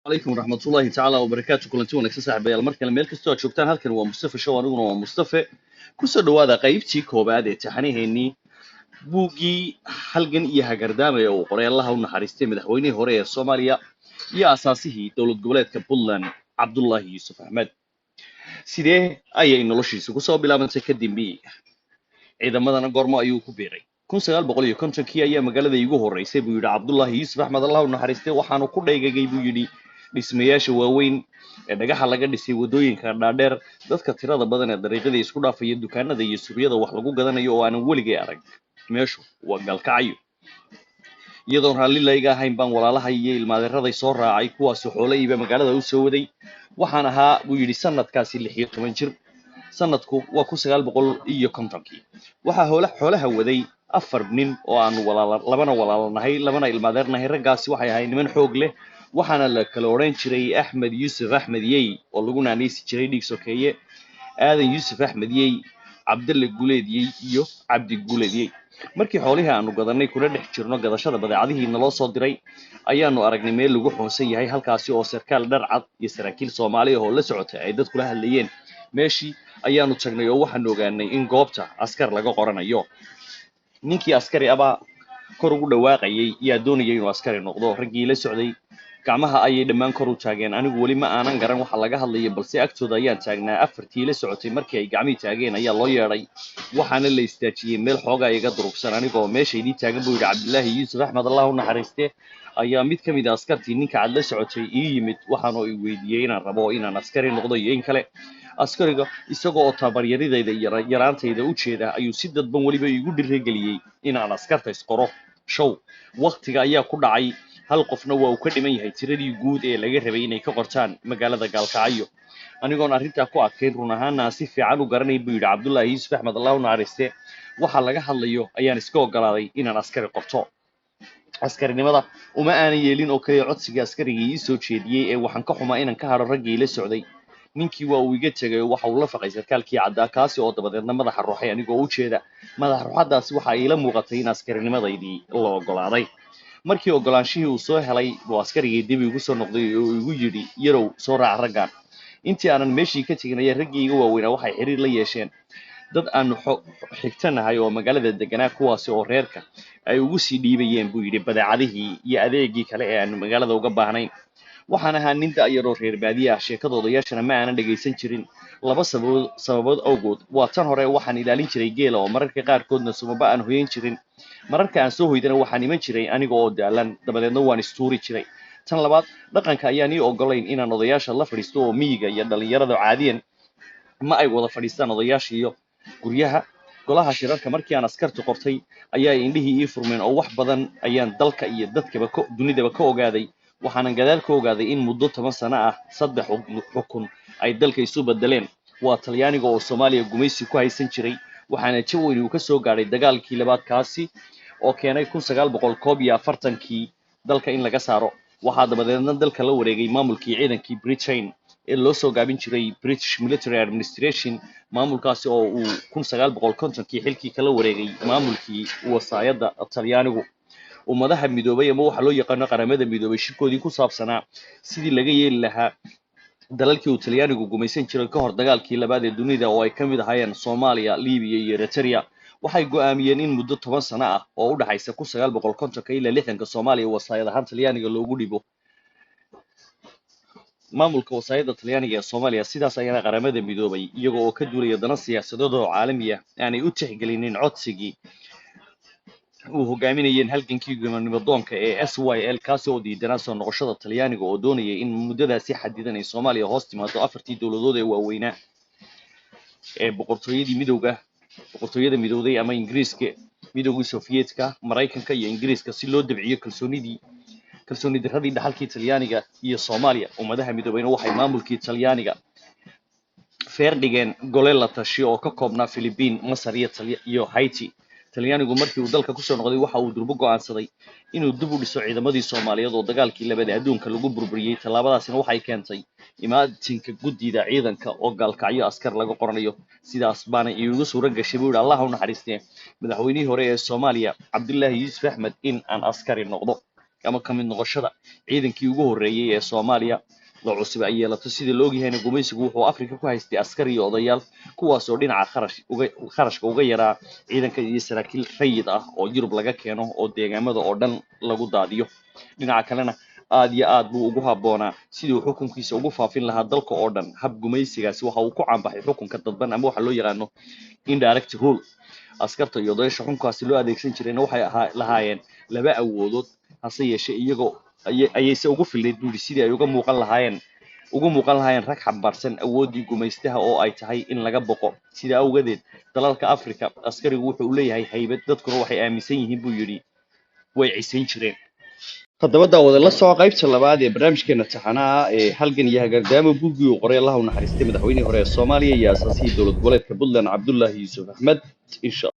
عليكم ورحمة الله تعالى وبركاته كلنتي wanaagsan saaxiibayaal markale meel kastoo aad joogtaan halkan waa Mustafa Show aniguna waa Mustafa ku soo dhawaada qaybtii koobaad ee taxanaheennii buuggii halgan iyo hagardaama ee uu qoray Allah u naxariistay madaxweynihii hore ee Soomaaliya iyo asaasihii dowlad goboleedka Puntland Cabdullaahi Yuusuf Axmed sidee ayay noloshiisu ku soo bilaabantay kadib ciidamadana goormo ayuu ku biiray 1950kii ayaa magaalada iigu horeysay buu yidhi Cabdullaahi Yuusuf Axmed Allah u naxariistay waxaanu ku dhaygagay buu yidhi dhismayaasha waaweyn ee dhagaxa laga dhisay wadooyinka dhaadheer dadka tirada badan ee dariiqada isku dhaafaya dukaanada iyo suuqyada wax lagu gadanayo oo aanan weligay arag meeshu waa galkacyo iyadoon raalli layga ahayn baan walaalaha iyo ilmaadeeraday soo raacay kuwaas xoolo iiba magaalada u soo waday waxaan ahaa buu yidhi sanadkaasi 16 jir sanadku waa 1950kii waxaa xoolaha waday afar nin oo aan labana walaalanahay labana ilmaadeernahay raggaasi waxay ahayd niman xoog leh waxaana la kala oran jiray Axmed Yuusuf Axmed Yey oo lagu naanaysi jiray dhiig sokeeye aadan Yuusuf Axmed Yey Cabdulle Guleed Yey iyo Cabdi Guleed Yey markii xoolaha aanu gadanay kuna dhex jirno gadashada badeecadihii naloo soo diray ayaanu aragnay meel lagu xoonsan yahay halkaasi oo sarkaal dhar cad iyo saraakiil Soomaali ah oo la socotay ay dad kula hadlayeen meeshii ayaanu tagnay oo waxaan ogaanay in goobta askar laga qoranayo ninkii askari aba kor ugu dhawaaqayay yaa doonayay inuu askari noqdo raggii la socday gacmaha ayay dhammaan kor u taageen anigu wali ma aanan garan waxa laga hadlayay balse agtooda ayaan taagnaa afartii la socotay markii ay gacmii taageen ayaa loo yeeray waxaana la istaajiyay meel xoogaa iga durugsan anigoo meeshaydii taagan buu yidhi Cabdullaahi Yuusuf Axmed Allah u naxariistee ayaa mid ka mid ah askartii ninka cad la socotay ii yimid waxaana uu weydiiyay inaan rabo inaan askari noqdo iyo in kale askariga isagoo tababaryadayda yaraantayda u jeeda ayuu si dadban waliba igu dhiirigeliyay inaan askarta isqoro show waqtiga ayaa ku dhacay hal qofna waa uu ka dhiman yahay tiradii guud ee laga rabay inay ka qortaan magaalada Gaalkacyo anigoon arrintaa ku adkeyn run ahaana si fiican u garanay buu yidhi Cabdullaahi Yuusuf Axmed Allah u naxariistee waxa laga hadlayo ayaan iska ogolaaday inaan askari qorto askarinimada uma aanan yeelin oo kaliya codsiga askarigii ii soo jeediyay ee waxaan ka xumaa inaan ka haro raggii la socday ninkii waa uu iga tagay waxa uu la faqay sarkaalkii caddaa kaasi oo dabadeedna madaxa ruuxay anigoo u jeeda madax ruuxadaasi waxa ay la muuqatay in askarinimadeydii la ogolaaday markii ogolaanshihii uu soo helay buu askarigii dib igu soo noqday oo igu yidhi yarow soo raac raggan intii aanan meeshii ka teginaya raggii iga waaweynaa waxay xiriir la yeesheen dad aanu xigtanahay oo magaalada deganaa kuwaasi oo reerka ay ugu sii dhiibayeen buu yidhi badeecadihii iyo adeegii kale ee aanu magaalada uga baahnayn waxaan ahaa nin da'yaroo reer baadiye ah sheekadoodayaashana ma aanan dhagaysan jirin laba sababood awgood waa tan hore waxaan ilaalin jiray geela oo mararka qaarkoodna sumaba aan hoyan jirin mararka aan soo hoydana waxaan iman jiray aniga oo daalan dabadeedna waan istuuri jiray tan labaad dhaqanka ayaan ii ogolayn inaan odayaasha la fadhiisto oo miyiga iyo dhalinyarada caadiyan ma ay wada fadhiistaan odayaasha iyo guryaha golaha shirarka markii aan askarta qortay ayaa indhihii ii furmeen oo wax badan ayaan dalka iyo dadkaba dunidaba ka ogaaday waxaanan gadaal ka ogaaday in muddo 10 sano ah 3 xukun ay dalka isu bedeleen waa Talyaaniga oo Soomaaliya gumaysi ku haysan jiray waxaana jawayn uu ka soo gaaray dagaalkii labaad kaasi oo keenay 1941kii dalka in laga saaro waxaa dabadeedna dalka la wareegay maamulkii ciidankii Britain ee loo soo gaabin jiray British Military Administration maamulkaasi oo uu 1950kii xilkii kala wareegay maamulkii wasaayada Talyaanigu ummadaha midoobay ama waxa loo yaqaan qaramada midoobay shirkoodii ku saabsanaa sidii laga yeeli lahaa dalalkii uu Talyaanigu gumaysan jiray ka hor dagaalkii labaad ee dunida oo ay ka mid ahaayeen Soomaaliya, Liibiya iyo Eritrea waxay go'aamiyeen in muddo 10 sano ah oo u dhaxaysa 1950 ilaa 60 Soomaaliya wasaayad ahaan Talyaaniga loogu dhibo maamulka wasaayada Talyaaniga ee Soomaaliya sidaas ayaana qaramada midoobay iyaga oo ka duulaya dana siyaasadeed oo caalami ah aanay u tixgelinin codsigii uu hogaaminayeen halgankii gobonimo doonka ee SYL kaasi oo diidanaa soo noqoshada Talyaaniga oo doonayay in muddadaasi xadidan ay Soomaaliya hoos timaado afartii dawladood ee waaweynaa ee boqortooyada midowday ama Ingiriiska midowgii Sofiyeetka Mareykanka iyo Ingiriiska si loo dabciyo kalsooni darradii dhaxalkii Talyaaniga iyo Soomaaliya ummadaha midoobayna waxay maamulkii Talyaaniga feer dhigeen gole la tashi oo ka koobnaa Philippine Masar iyo Haiti Talyaanigu markii uu dalka ku soo noqday waxa uu durbo go'aansaday inuu dib u dhiso ciidamadii Soomaaliyeed oo dagaalkii labaad ee adduunka lagu burburiyay talaabadaasina waxay keentay imaatinka guddida ciidanka oo Gaalkacyo askar laga qoranayo sidaas baana iigu suura gashay buu Allah u naxariistee madaxweynihii hore ee Soomaaliya Cabdullaahi Yuusuf Axmed in aan askari noqdo ama ka mid noqoshada ciidankii ugu horreeyay ee Soomaaliya loo cusub ay yeelato sida la ogyahayna gumaysigu wuxuu Afrika ku haystay askar iyo odayaal kuwaas oo dhinaca kharashka uga yaraa ciidanka iyo saraakiil rayid ah oo Yurub laga keeno oo deegaamada oo dhan lagu daadiyo dhinaca kalena aad iyo aad buu ugu habboonaa sidii uu xukunkiisa ugu faafin lahaa dalka oo dhan hab gumaysigaasi waxa uu ku caanbaxay xukunka dadban ama waxa loo yaqaano indirect rule askarta iyo odayaasha xukunkaasi loo adeegsan jirayna waxay lahaayeen laba awoodood hase yeeshee iyagoo ayayse ugu fillayd buuri sidii ay ugu muuqan lahaayeen rag xambaarsan awooddii gumaystaha oo ay tahay in laga boqo sida awgeed dalalka Afrika askarigu wuxuu leeyahay haybad dadkuna waxay aaminsan yihiin buu yidhi way ciisayn jireen haddaba daawada la soo qaybta labaad ee barnaamijkeena taxanaha ee halgan iyo hagardaamo buuggii uu qoray Allah u naxariistay madaxweynihii hore ee Soomaaliya iyo asaasihii dowlad goboleedka Puntland Cabdullaahi Yuusuf Axmed insha